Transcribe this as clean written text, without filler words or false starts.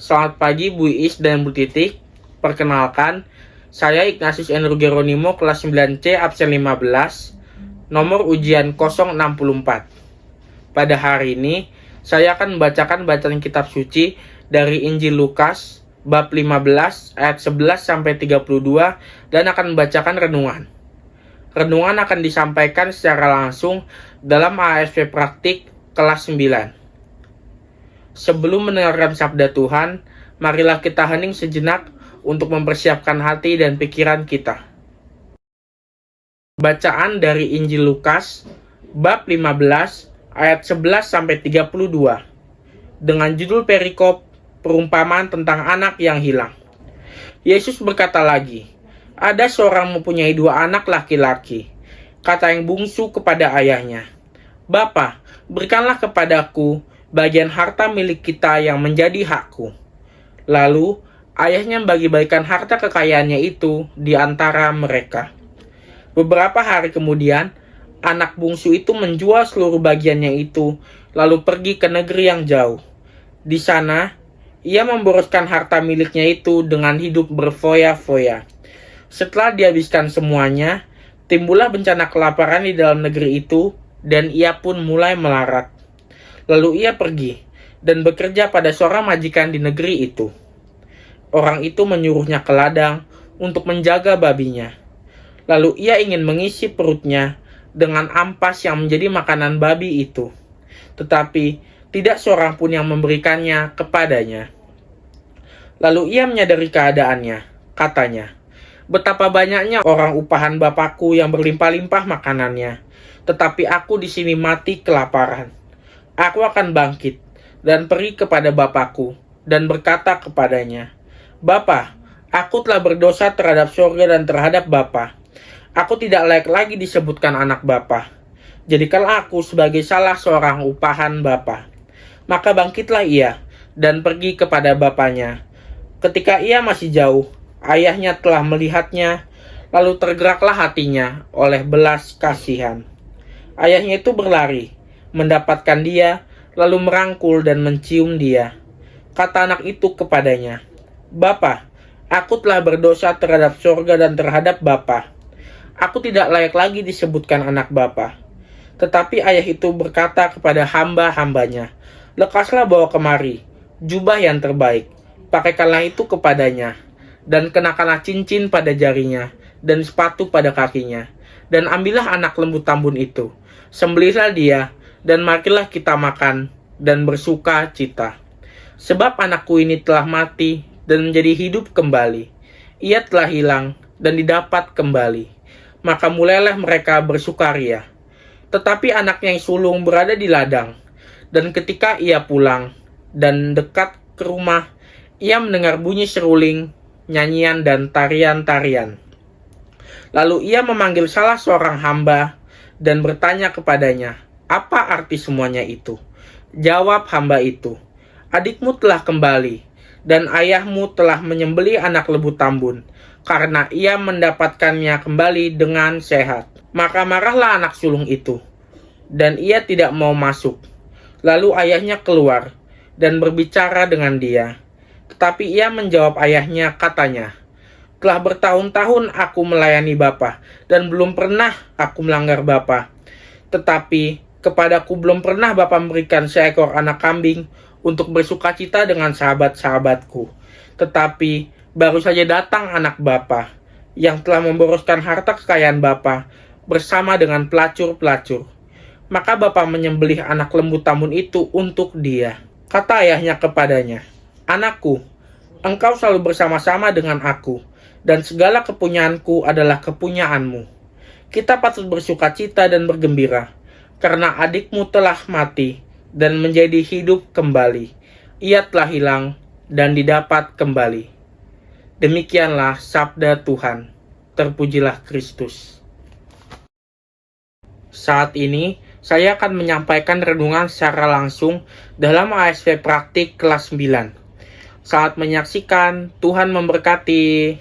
Selamat pagi Bu Is dan Bu Titik. Perkenalkan, saya Ignatius Andrew Geronimo kelas 9C absen 15, nomor ujian 064. Pada hari ini, saya akan membacakan bacaan kitab suci dari Injil Lukas bab 15 ayat 11 sampai 32 dan akan membacakan renungan. Renungan akan disampaikan secara langsung dalam ASP praktik kelas 9. Sebelum mendengarkan sabda Tuhan, marilah kita hening sejenak untuk mempersiapkan hati dan pikiran kita. Bacaan dari Injil Lukas bab 15 ayat 11 sampai 32 dengan judul perikop perumpamaan tentang anak yang hilang. Yesus berkata lagi, "Ada seorang mempunyai 2 anak laki-laki. Kata yang bungsu kepada ayahnya, 'Bapa, berikanlah kepadaku bagian harta milik kita yang menjadi hakku.' Lalu ayahnya membagi-bagikan harta kekayaannya itu di antara mereka. Beberapa hari kemudian, anak bungsu itu menjual seluruh bagiannya itu, lalu pergi ke negeri yang jauh. Di sana, ia memboroskan harta miliknya itu dengan hidup berfoya-foya. Setelah dihabiskan semuanya, timbullah bencana kelaparan di dalam negeri itu, dan ia pun mulai melarat. Lalu ia pergi dan bekerja pada seorang majikan di negeri itu. Orang itu menyuruhnya ke ladang untuk menjaga babinya. Lalu ia ingin mengisi perutnya dengan ampas yang menjadi makanan babi itu. Tetapi tidak seorang pun yang memberikannya kepadanya. Lalu ia menyadari keadaannya. Katanya, 'Betapa banyaknya orang upahan bapakku yang berlimpah-limpah makanannya, tetapi aku di sini mati kelaparan. Aku akan bangkit dan pergi kepada bapakku dan berkata kepadanya, Bapa, aku telah berdosa terhadap surga dan terhadap Bapa. Aku tidak layak lagi disebutkan anak Bapa. Jadikanlah aku sebagai salah seorang upahan Bapa.' Maka bangkitlah ia dan pergi kepada bapaknya. Ketika ia masih jauh, ayahnya telah melihatnya, lalu tergeraklah hatinya oleh belas kasihan. Ayahnya itu berlari, mendapatkan dia, lalu merangkul dan mencium dia. Kata anak itu kepadanya, 'Bapa, aku telah berdosa terhadap surga dan terhadap Bapa. Aku tidak layak lagi disebutkan anak Bapa.' Tetapi ayah itu berkata kepada hamba-hambanya, 'Lekaslah bawa kemari jubah yang terbaik, pakaikanlah itu kepadanya, dan kenakanlah cincin pada jarinya, dan sepatu pada kakinya, dan ambillah anak lembu tambun itu, sembelihlah dia, dan marilah kita makan dan bersuka cita. Sebab anakku ini telah mati dan menjadi hidup kembali. Ia telah hilang dan didapat kembali.' Maka mulailah mereka bersukaria. Tetapi anaknya yang sulung berada di ladang, dan ketika ia pulang dan dekat ke rumah, ia mendengar bunyi seruling, nyanyian dan tarian-tarian. Lalu ia memanggil salah seorang hamba dan bertanya kepadanya, 'Apa arti semuanya itu?' Jawab hamba itu, 'Adikmu telah kembali, dan ayahmu telah menyembelih anak lembu tambun, karena ia mendapatkannya kembali dengan sehat.' Maka marahlah anak sulung itu, dan ia tidak mau masuk. Lalu ayahnya keluar dan berbicara dengan dia. Tetapi ia menjawab ayahnya, katanya, 'Telah bertahun-tahun aku melayani Bapa, dan belum pernah aku melanggar Bapa. Tetapi kepadaku belum pernah Bapa memberikan seekor anak kambing untuk bersukacita dengan sahabat-sahabatku. Tetapi baru saja datang anak Bapa, yang telah memboroskan harta kekayaan Bapa bersama dengan pelacur-pelacur. Maka Bapa menyembelih anak lembu tambun itu untuk dia.' Kata ayahnya kepadanya, 'Anakku, engkau selalu bersama-sama dengan aku, dan segala kepunyaanku adalah kepunyaanmu. Kita patut bersukacita dan bergembira, karena adikmu telah mati dan menjadi hidup kembali. Ia telah hilang dan didapat kembali.' Demikianlah sabda Tuhan. Terpujilah Kristus." Saat ini, saya akan menyampaikan renungan secara langsung dalam ASP praktik kelas 9. Saat menyaksikan, Tuhan memberkati.